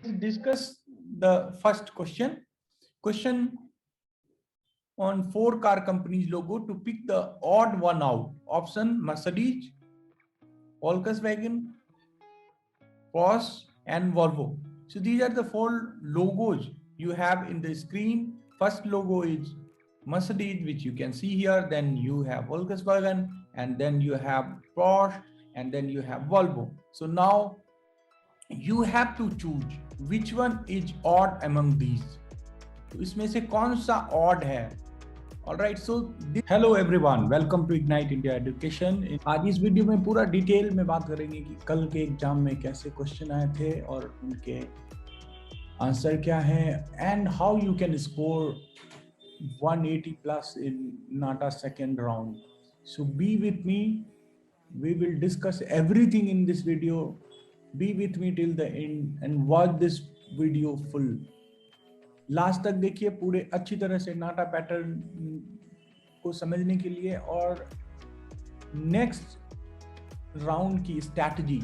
Discuss the first question. Question on four car companies logo to pick the odd one out. Option Mercedes, Volkswagen, Porsche, and Volvo. So these are the four logos you have in the screen. First logo is Mercedes, which you can see here. Then you have Volkswagen, and then you have Porsche, and then you have Volvo. So now you have to choose which one is odd among these. तो इसमें से कौन सा odd है? All right, so hello everyone, welcome to Ignite India Education. आज इस video में पूरा डिटेल में बात करेंगे कि कल के एग्जाम में कैसे क्वेश्चन आए थे और उनके आंसर क्या है and how you can score 180 plus in NATA second round. So be with me. We will discuss everything in this video. Be with me till the end and watch this video full. Last तक देखिए पूरे अच्छी तरह से नाटा pattern को समझने के लिए और नेक्स्ट राउंड की strategy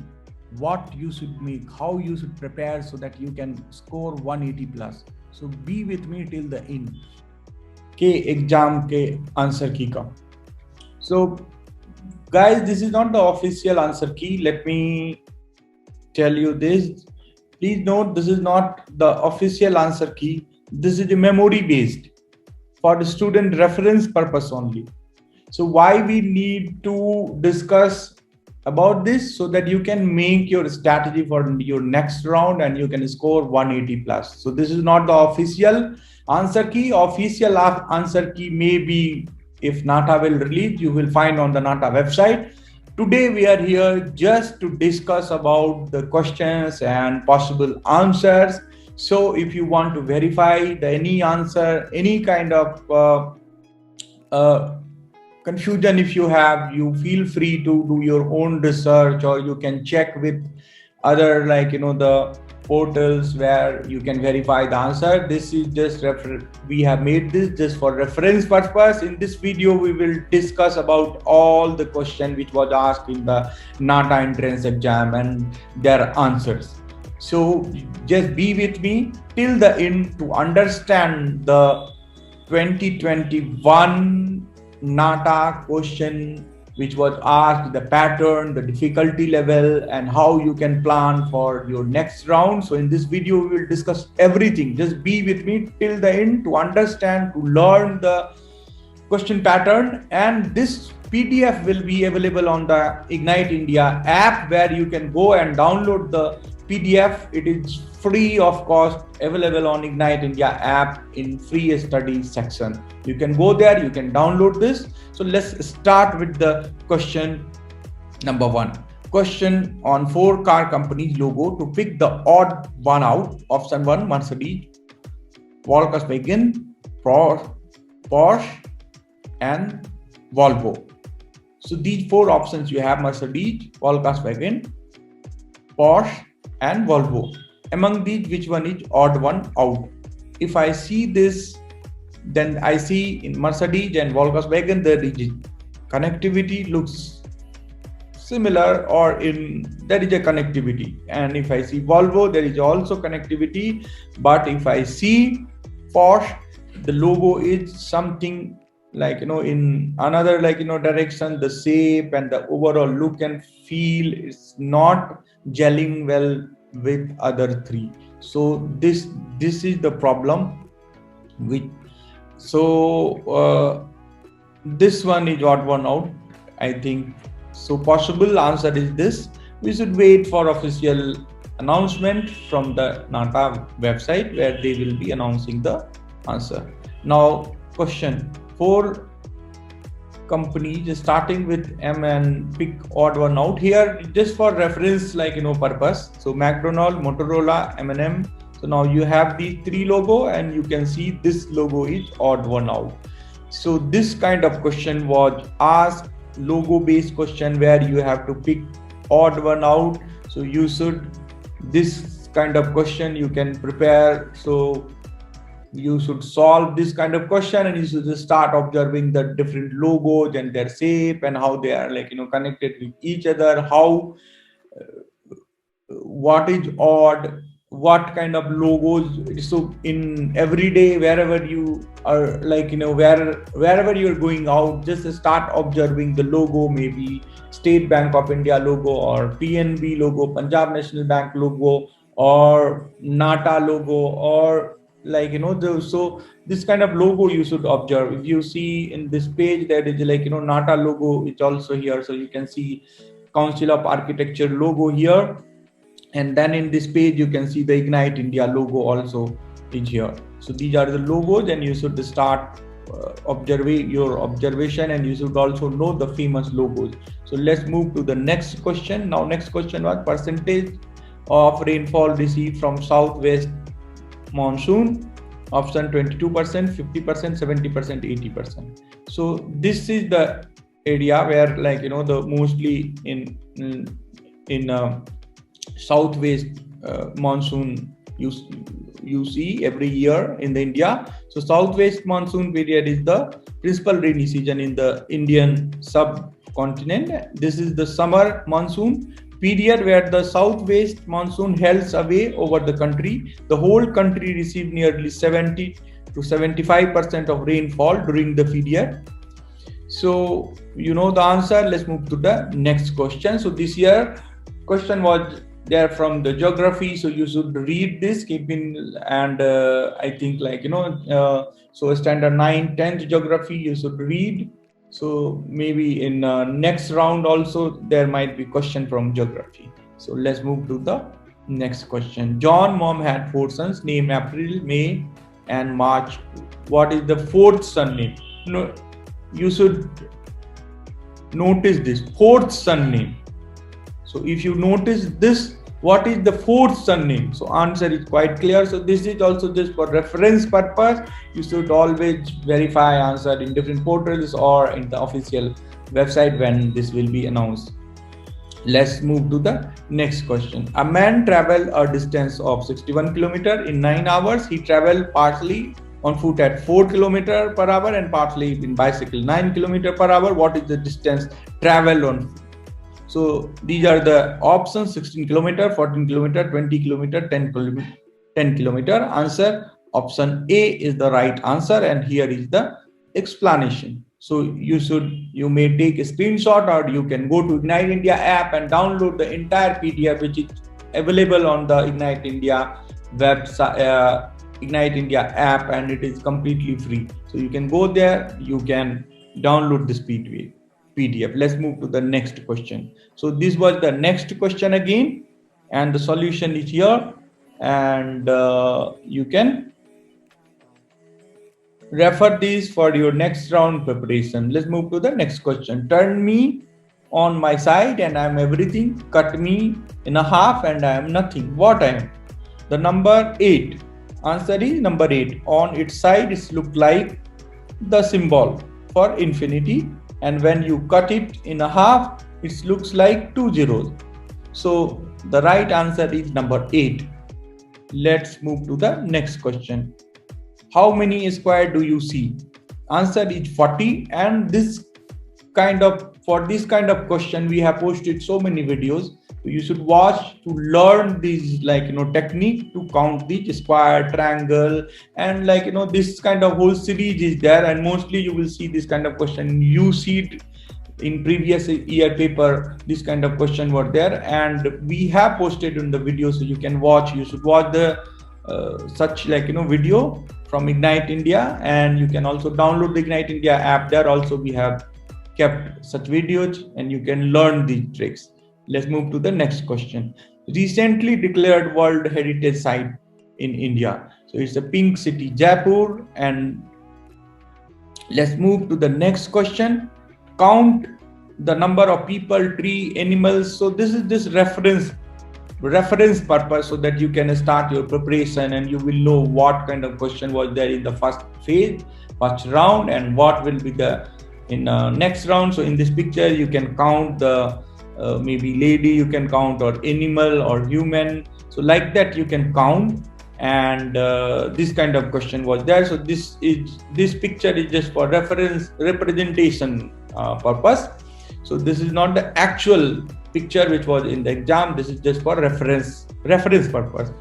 what you should make, how you should prepare so that you can score 180 plus. So be with me till the end के एग्जाम के आंसर की का. So guys, this is not the official answer key. Let me tell you this. Please note, this is not the official answer key. This is a memory based for the student reference purpose only. So why we need to discuss about this so that you can make your strategy for your next round and you can score 180 plus. So this is not the official answer key. Official answer key may be if NATA will release, you will find on the NATA website. Today we are here just to discuss about the questions and possible answers. So if you want to verify any answer, any kind of confusion if you have, you feel free to do your own research or you can check with other the portals where you can verify the answer. This is just we have made this just for reference purpose. In this video we will discuss about all the question which was asked in the NATA entrance exam and their answers. So just be with me till the end to understand the 2021 NATA question which was asked, the pattern, the difficulty level, and how you can plan for your next round. So in this video, we will discuss everything. Just be with me till the end to understand, to learn the question pattern. And this PDF will be available on the Ignite India app where you can go and download the PDF. It is free of cost, available on Ignite India app in free study section. You can go there, you can download this. So let's start with the question number one. Question on four car companies logo to pick the odd one out. Option one, Mercedes, Volkswagen, Porsche, and Volvo. So these four options you have: Mercedes, Volkswagen, Porsche, and Volvo. Among these, which one is odd one out? If I see this, then I see in Mercedes and Volkswagen the connectivity looks similar, or there is a connectivity. And if I see Volvo, there is also connectivity. But if I see Porsche, the logo is something in another direction. The shape and the overall look and feel is not gelling well with other three. So this is the problem with. So this one is odd one out, I think. So possible answer is this. We should wait for official announcement from the NATA website where they will be announcing the answer. Now question: four companies starting with M and pick odd one out here just for reference purpose. So McDonald, Motorola, M&M. So now you have the three logo and you can see this logo is odd one out. So this kind of question was asked, logo based question where you have to pick odd one out. So you should, this kind of question you can prepare. So you should solve this kind of question and you should just start observing the different logos and their shape and how they are connected with each other, how what is odd what kind of logos. So in every day, wherever you are, like, wherever you're going out, just start observing the logo, maybe State Bank of India logo, or PNB logo, Punjab National Bank logo, or Nata logo, or so this kind of logo you should observe. If you see in this page, that is Nata logo, it's also here, so you can see Council of Architecture logo here. And then in this page you can see the Ignite India logo also is here. So these are the logos, and you should start observing your observation, and you should also know the famous logos. So let's move to the next question. Now next question was percentage of rainfall received from southwest monsoon. Option 22%, 50%, 70%, 80%. So this is the area where the mostly in southwest monsoon you see every year in the India. So southwest monsoon period is the principal rainy season in the Indian subcontinent. This is the summer monsoon period where the southwest monsoon hells away over the country. The whole country received nearly 70 to 75% of rainfall during the period. So you know the answer. Let's move to the next question. So this year question was there from the geography, so you should read this, keep in, and I think so standard 9, 10th geography you should read. So maybe in next round also there might be question from geography. So let's move to the next question. John mom had 4 sons, name April, May and March. What is the 4th son name? No, you should notice this 4th son name. So if you notice this, what is the 4th son name? So answer is quite clear. So this is also just for reference purpose. You should always verify answer in different portals or in the official website when this will be announced. Let's move to the next question. A man traveled a distance of 61 km in 9 hours. He traveled partly on foot at 4 km per hour and partly in bicycle 9 km per hour. What is the distance traveled on foot? So these are the options: 16 km, 14 km, 20 km, 10 km. Answer option A is the right answer, and here is the explanation. So you may take a screenshot, or you can go to Ignite India app and download the entire PDF, which is available on the Ignite India website, Ignite India app, and it is completely free. So you can go there, you can download this PDF. Let's move to the next question. So this was the next question again, and the solution is here, and you can refer these for your next round preparation. Let's move to the next question. Turn me on my side and I am everything. Cut me in a half and I am nothing. What I am? The number 8. Answer is number 8. On its side, it looks like the symbol for infinity. And when you cut it in a half, it looks like 2 zeros. So the right answer is number 8. Let's move to the next question. How many square do you see? Answer is 40. And for this kind of question, we have posted so many videos. So you should watch to learn these technique to count the square, triangle, and this kind of whole series is there. And mostly you will see this kind of question. You see it in previous year paper, this kind of question were there, and we have posted in the video, so you can watch. You should watch the such video from Ignite India, and you can also download the Ignite India app. There also we have kept such videos, and you can learn these tricks. Let's move to the next question. Recently declared World Heritage Site in India. So it's a pink city, Jaipur. And let's move to the next question. Count the number of people, tree, animals. So this is this reference purpose, so that you can start your preparation and you will know what kind of question was there in the first phase, first round, and what will be the in next round. So in this picture you can count the maybe lady, you can count, or animal, or human. So like that you can count, and this kind of question was there. So this picture is just for representation purpose. So this is not the actual picture which was in the exam. This is just for reference purpose,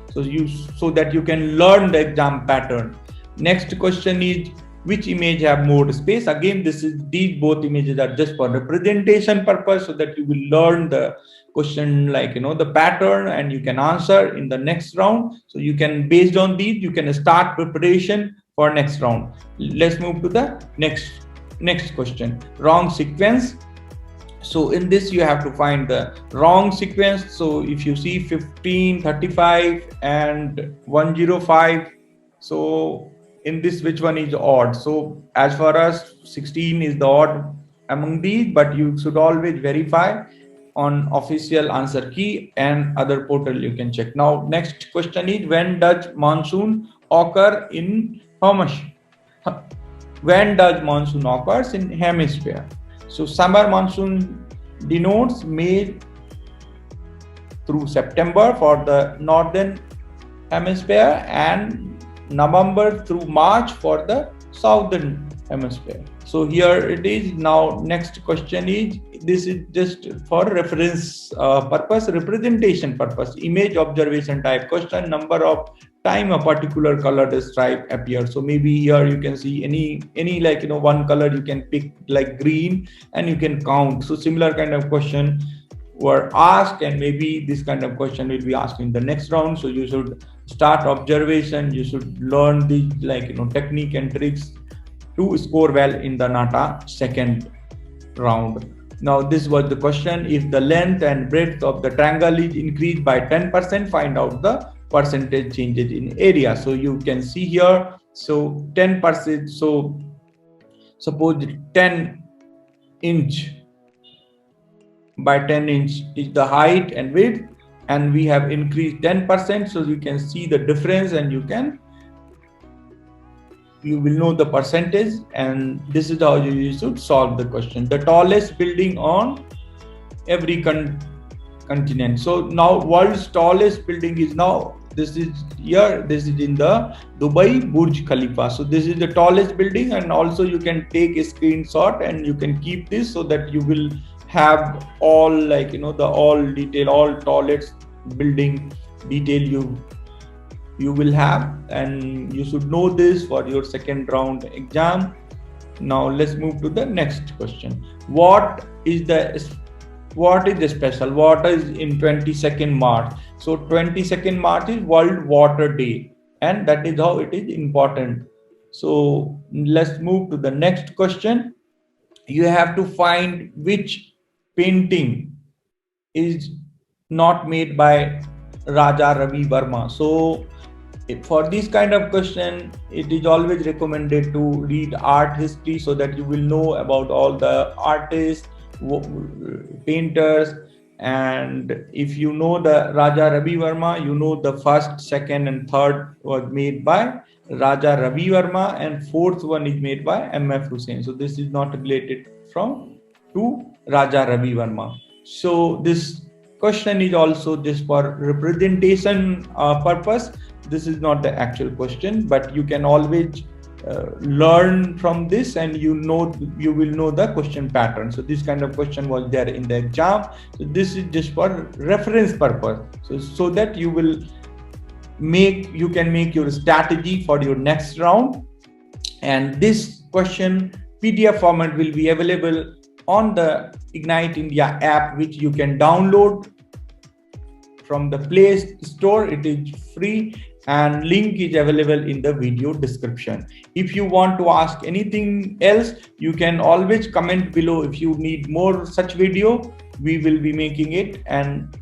so that you can learn the exam pattern. Next question is, which image have more space? Again, these both images are just for representation purpose, so that you will learn the question, like the pattern, and you can answer in the next round. So you can, based on these, you can start preparation for next round. Let's move to the next question. Wrong sequence. So in this you have to find the wrong sequence. So if you see 15, 35 and 105, so in this, which one is odd? So as far as 16 is the odd among these, but you should always verify on official answer key and other portal you can check. Now next question is, when does monsoon occur in how much? When does monsoon occurs in hemisphere? So summer monsoon denotes May through September for the northern hemisphere, and November through March for the southern hemisphere. So here it is. Now next question is, this is just for reference purpose, representation purpose, image observation type question. Number of time a particular colored stripe appears. So maybe here you can see any like one color you can pick, like green, and you can count. So similar kind of question were asked, and maybe this kind of question will be asked in the next round. So you should start observation, you should learn the technique and tricks to score well in the NATA second round. Now this was the question: if the length and breadth of the triangle is increased by 10%, find out the percentage changes in area. So you can see here, so 10%, so suppose 10 inch by 10 inch is the height and width, and we have increased 10%. So you can see the difference, and you will know the percentage, and this is how you should solve the question. The tallest building on every continent. So now world's tallest building is, now this is here, this is in the Dubai Burj Khalifa. So this is the tallest building, and also you can take a screenshot and you can keep this, so that you will have all the all detail, all tallest building detail you will have, and you should know this for your second round exam. Now let's move to the next question. What is the special? What is in 22nd March? So 22nd March is World Water Day, and that is how it is important. So let's move to the next question. You have to find which painting is not made by Raja Ravi Verma. So for this kind of question, it is always recommended to read art history, so that you will know about all the artists, painters. And if you know the Raja Ravi Verma, you know the first, second and third was made by Raja Ravi Verma, and fourth one is made by M.F. Hussain. So this is not related to Raja Ravi Verma. So this question is also just for representation purpose. This is not the actual question, but you can always learn from this, and you will know the question pattern. So this kind of question was there in the exam. So this is just for reference purpose, so that you can make your strategy for your next round. And this question PDF format will be available on the Ignite India app, which you can download from the Play Store. It is free, and link is available in the video description. If you want to ask anything else, you can always comment below. If you need more such video, we will be making it, and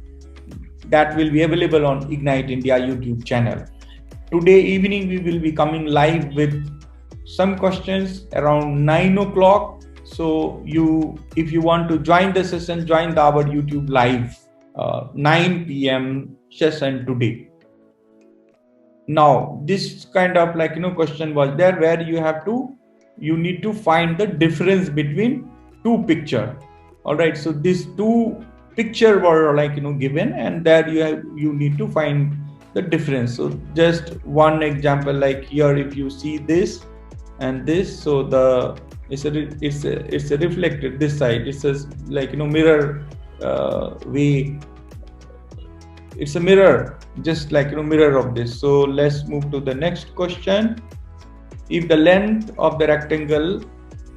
that will be available on Ignite India YouTube channel. Today evening we will be coming live with some questions around 9 o'clock. So if you want to join the session, join our YouTube live 9 p.m. session today. Now this kind of question was there, where you need to find the difference between two pictures. All right, so these two pictures were given, and there you need to find the difference. So just one example, like here, if you see this and this, so it's a reflected this side. It says mirror way. It's a mirror, just like mirror of this. So let's move to the next question. If the length of the rectangle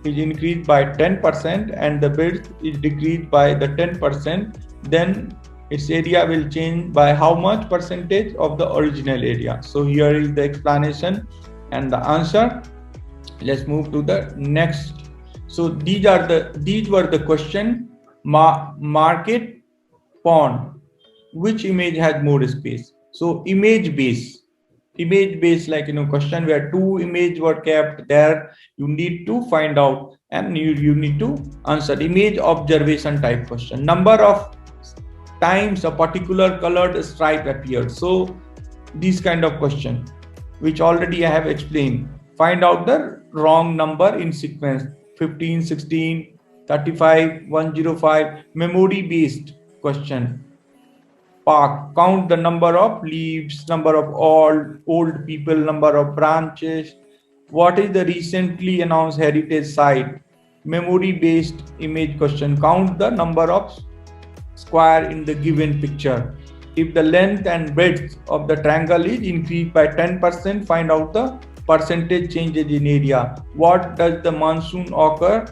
is increased by 10% and the width is decreased by the 10%, then its area will change by how much percentage of the original area? So here is the explanation and the answer. Let's move to the next. So these were the question. Market, pond, which image has more space? So image based, like question where two images were kept there, you need to find out and you need to answer. Image observation type question. Number of times a particular colored stripe appeared. So these kind of question, which already I have explained. Find out the wrong number in sequence: 15, 16, 35, 105. Memory based question. Park, count the number of leaves, number of old people, number of branches. What is the recently announced heritage site? Memory based image question. Count the number of square in the given picture. If the length and breadth of the triangle is increased by 10%, find out the percentage changes in area. What does the monsoon occur?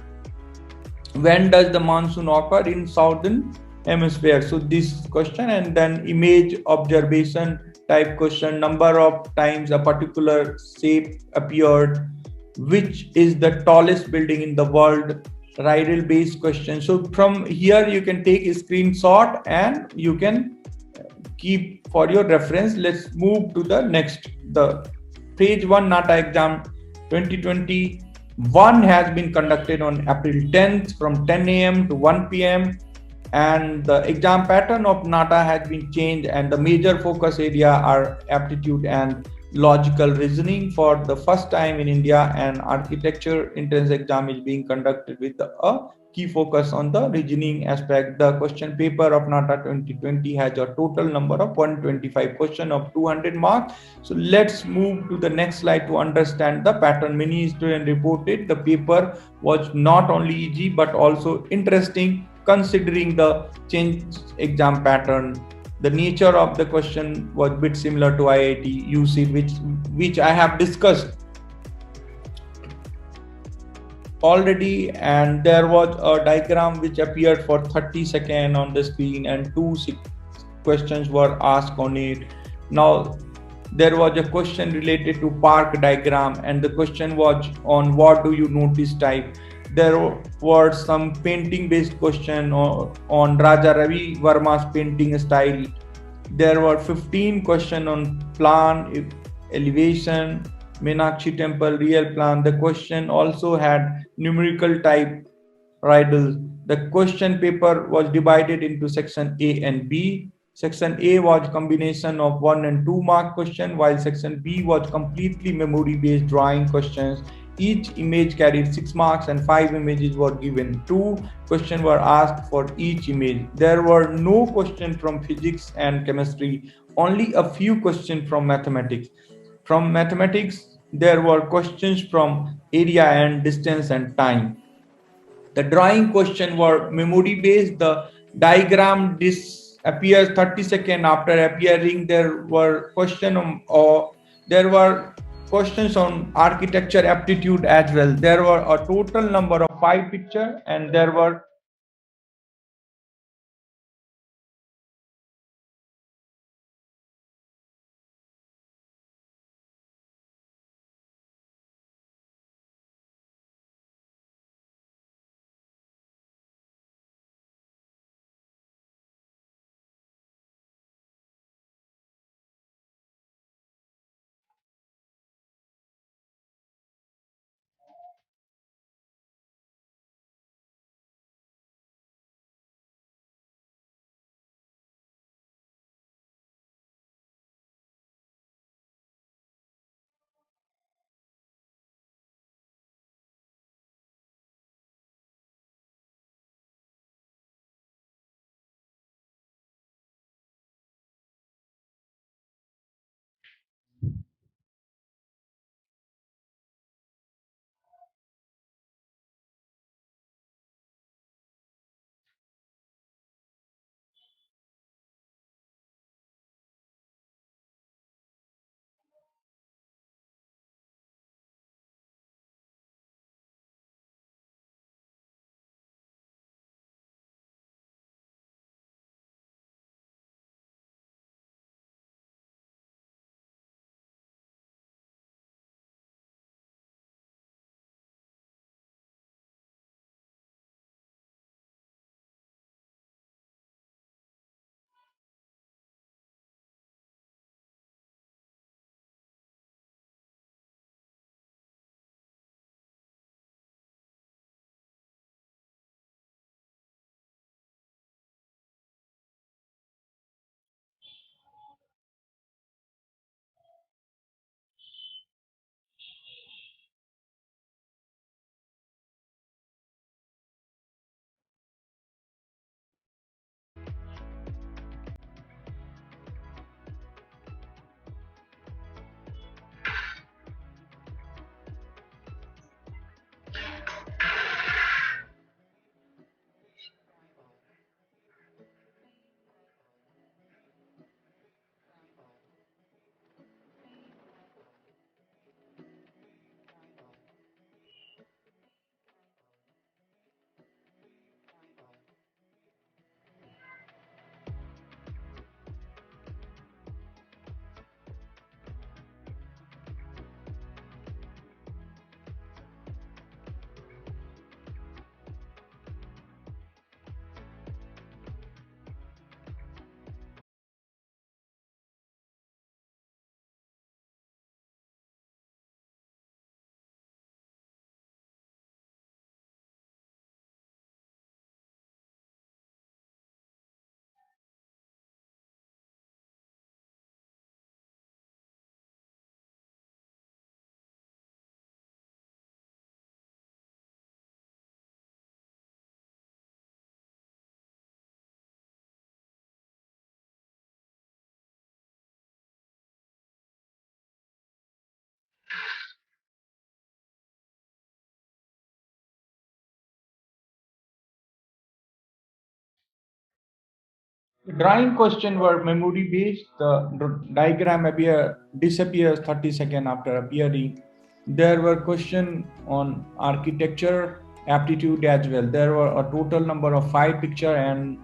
When does the monsoon occur in southern hemisphere? So this question, and then image observation type question. Number of times a particular shape appeared. Which is the tallest building in the world? Riddle based question. So from here you can take a screenshot and you can keep for your reference. Let's move to the next. The phase 1 NATA exam 2021 has been conducted on April 10th from 10 a.m. to 1 p.m. and the exam pattern of NATA has been changed, and the major focus area are aptitude and logical reasoning. For the first time in India, an architecture entrance exam is being conducted with a key focus on the reasoning aspect. The question paper of NATA 2020 has a total number of 125 questions of 200 marks. So let's move to the next slide to understand the pattern. Many students reported the paper was not only easy but also interesting considering the changed exam pattern. The nature of the question was a bit similar to IIT UC, which I have discussed already, and there was a diagram which appeared for 30 seconds on the screen and two questions were asked on it. Now there was a question related to park diagram and the question was on what do you notice type. There were some painting based question on Raja Ravi Verma's painting style. There were 15 questions on plan, elevation, Meenakshi temple, real plan. The question also had numerical type riddles. The question paper was divided into section A and B. Section A was combination of 1 and 2 mark question, while section B was completely memory based drawing questions. Each image carried 6 marks and 5 images were given. 2 questions were asked for each image. There were no questions from physics and chemistry, only a few questions from mathematics. From mathematics, there were questions from area and distance and time. The drawing question were memory based. The diagram disappears 30 seconds after appearing. There were there were questions on architecture aptitude as well. There were a total number of 5 pictures and there were Drawing question were memory based. The diagram disappears 30 seconds after appearing. There were questions on architecture aptitude as well. There were a total number of 5 pictures, and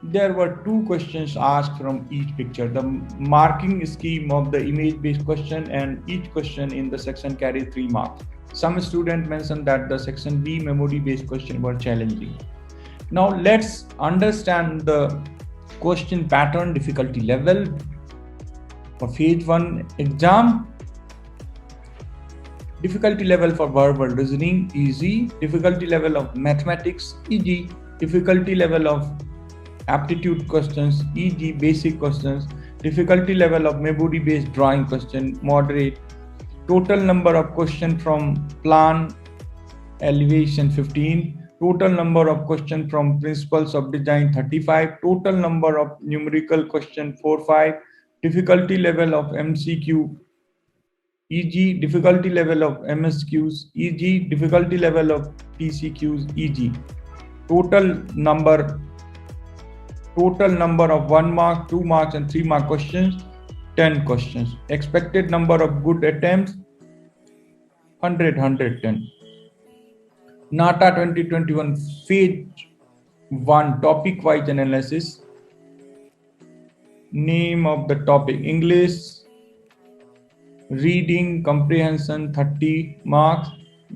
there were 2 questions asked from each picture. The marking scheme of the image based question, and each question in the section carried 3 marks. Some students mentioned that the section B memory based question were challenging. Now let's understand the question pattern difficulty level for phase 1 exam. Difficulty level for verbal reasoning, easy. Difficulty level of mathematics, easy. Difficulty level of aptitude questions, e.g. basic questions. Difficulty level of memory based drawing question, moderate. Total number of questions from plan elevation 15. Total number of questions from principles of design 35. Total number of numerical question 45. Difficulty level of MCQ, e.g. difficulty level of MSQs, e.g. difficulty level of PCQs, e.g. Total number of 1 mark, 2 marks and 3 mark questions 10 questions. Expected number of good attempts 110. NATA 2021 phase 1 topic wise analysis. Name of the topic: English, reading comprehension 30 marks,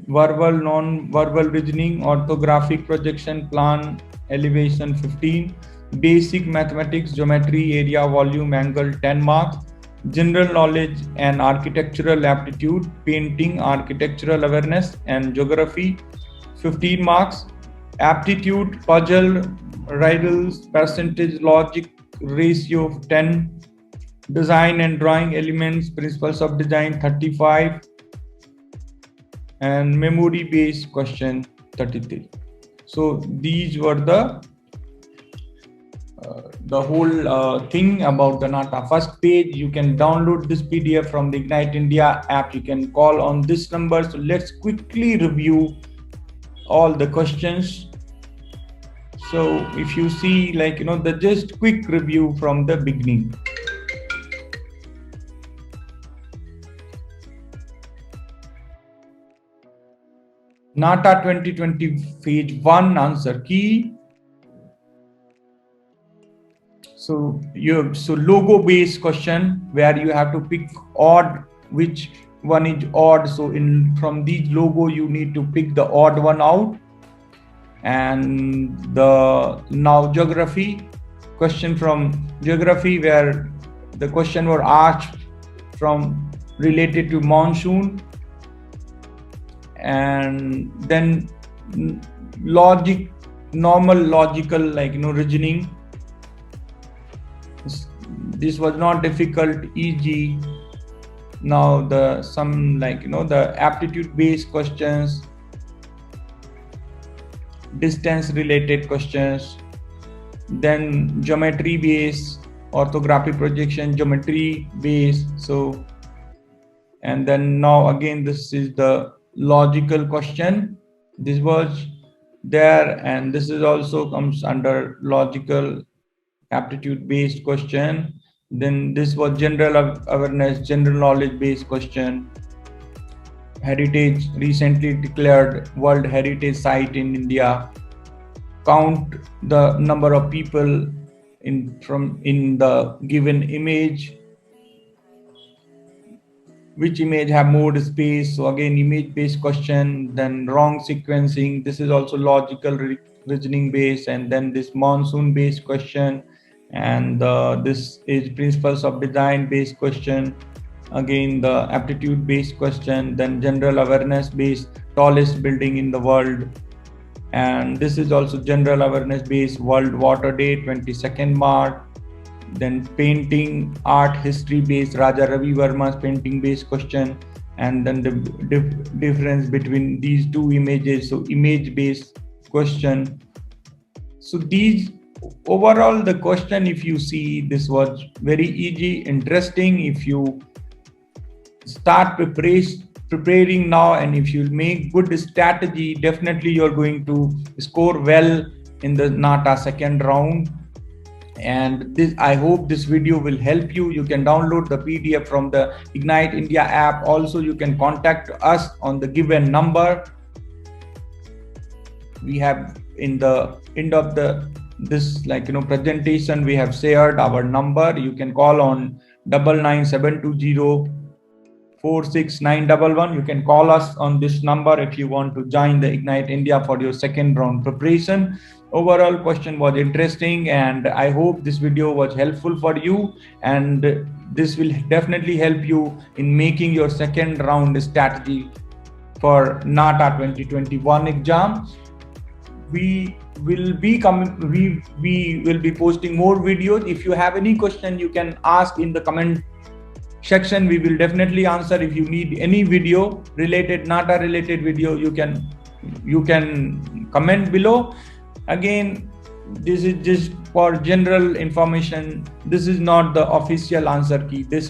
verbal non-verbal reasoning, orthographic projection, plan elevation 15, basic mathematics, geometry, area, volume, angle 10 marks, general knowledge and architectural aptitude, painting, architectural awareness and geography 15 marks, aptitude, puzzle, riddles, percentage, logic ratio 10, design and drawing elements, principles of design 35, and memory based question 33. So these were the whole thing about the NATA. First page, you can download this PDF from the Ignite India app. You can call on this number. So let's quickly review all the questions. So if you see, the just quick review from the beginning. NATA 2020 phase 1 answer key. So logo based question where you have to pick odd, which one is odd. So from these logo you need to pick the odd one out. And now geography question from geography, where the question were asked from related to monsoon. And then normal logical reasoning. This was not difficult, e.g. now the aptitude based questions, distance related questions, then geometry based, orthographic projection, geometry based. So, and then now again this is the logical question. This was there, and this is also comes under logical aptitude based question. Then this was general awareness, general knowledge based question. Heritage, recently declared World Heritage Site in India. Count the number of people in the given image. Which image have more space? So again, image based question. Then wrong sequencing. This is also logical reasoning based. And then this monsoon based question. And this is principles of design based question. Again, the aptitude based question. Then general awareness based, tallest building in the world. And this is also general awareness based, World Water Day 22nd March. Then painting, art history based, Raja Ravi Verma's painting based question. And then the difference between these two images, so image based question. So these overall the question, if you see, this was very easy, interesting. If you start preparing now, and if you make good strategy, definitely you're going to score well in the NATA second round. And this, I hope this video will help you. You can download the PDF from the Ignite India app. Also, you can contact us on the given number. We have in the end of the this presentation, we have shared our number. You can call on 9972046911. You can call us on this number if you want to join the Ignite India for your second round preparation. Overall question was interesting, and I hope this video was helpful for you, and this will definitely help you in making your second round strategy for NATA 2021 exam. We will be posting more videos. If you have any question, you can ask in the comment section. We will definitely answer. If you need any video related, NATA related video, you can comment below. Again, this is just for general information. This is not the official answer key. This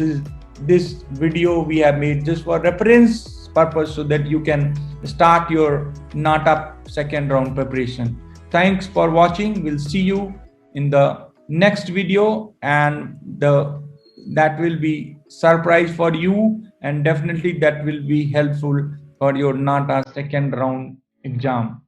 video we have made just for reference purpose, so that you can start your NATA second round preparation. Thanks for watching. We'll see you in the next video, and that will be surprise for you, and definitely that will be helpful for your NATA second round exam.